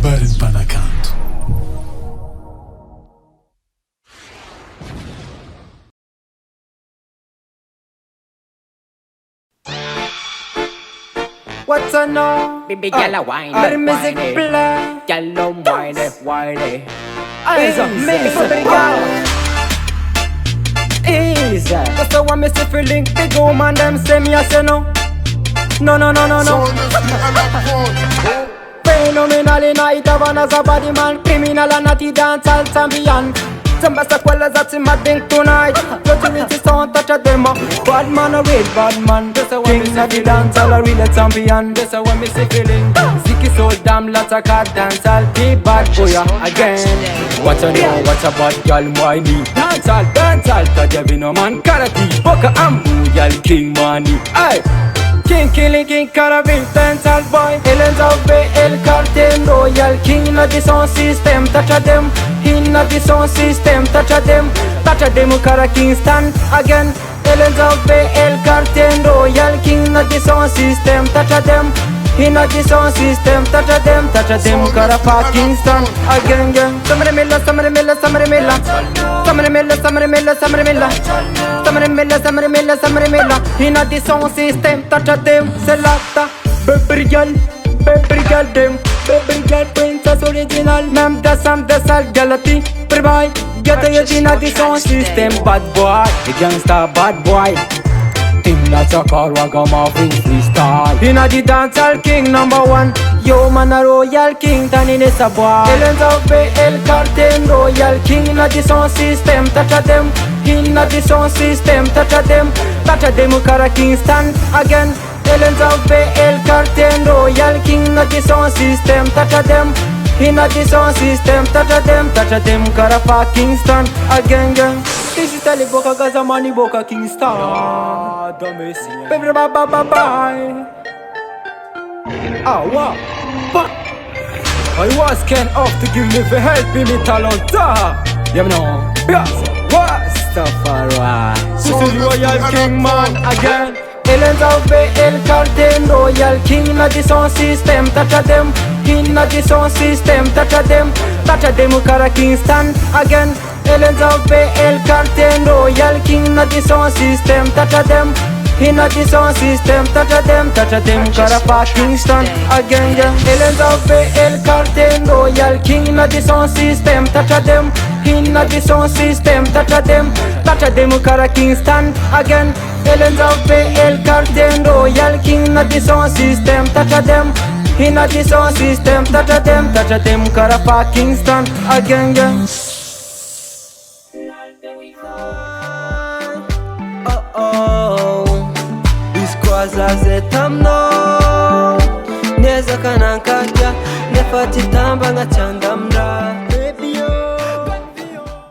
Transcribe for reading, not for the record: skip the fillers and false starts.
Kabarin Panakanto. What's a no? Baby girl a wine, Let the music play. Girl wine, wine. Eyes up, make it baby girl. Easy. That's the one me see feeling. Big woman them say me I say no. No. Phenomenal in night of as a body man. Criminal and natty dance all champion. Some best quellas that's in my drink tonight. Authority sound touch a demo. Bad man a real bad man. King of the dance all a real champion. That's what me see feeling. Ziki so damn lots of cat dance all. Be bad boy again. What a know, what a bad girl whiny. Dance all, touch every no man karate. Boka ambu girl king money. Aye. King killing king carabin dance all boy. Elens of Bay El Cartel Royal King of the sound system. Touch a them. In the sound system, touch a them Kara Kingston again. Elens of Bay El Cartel Royal King of the sound system, touch a them. In the sound system, touch a them Kara Kingston again. Samare Milla in the sound system, touch a them. Selata, baby girl them. Baby girl princess original. Mem dasam dasal galati. Provide get a in the sound system. Bad boy, the gangsta bad boy. Team that's a car wagama freestyle. In the dancehall king #1. Yo man a royal king tani is a boy. Elens of Bay El Cartel Royal King of the sound system. Touch a them. In the sound system. Touch a them Kara Kingston again. Elens of Bay El Cartel Royal King of the sound system. Touch a them. In the sound system. Touch a them Kara Kingston again. This is Tali Boka Gaza Money Boka Kingston. Baby bye. Wow. I was can off to give me for helping me talent. You know. Yes. Rastafari. This is Royal King man again. Elens of Bay El Cartel Royal King of the sound system. Touch a them. In the sound system. Touch a them Kara Kingston again. Elens of Bay El Cartel Royal King of the sound system. Touch a them. In the sound system. Touch a them Kara Kingston again. Elens of Bay El Cartel Royal King of the sound system. Touch a them. In the sound system. Touch a them Kara Kingston again. Elens of Bay El Cartel Royal King of the sound system. Touch a them. In the sound system. Touch a them Kara Kingston again. Biskwaza zetamno neza kanankajya nefata itamba ngacandamra.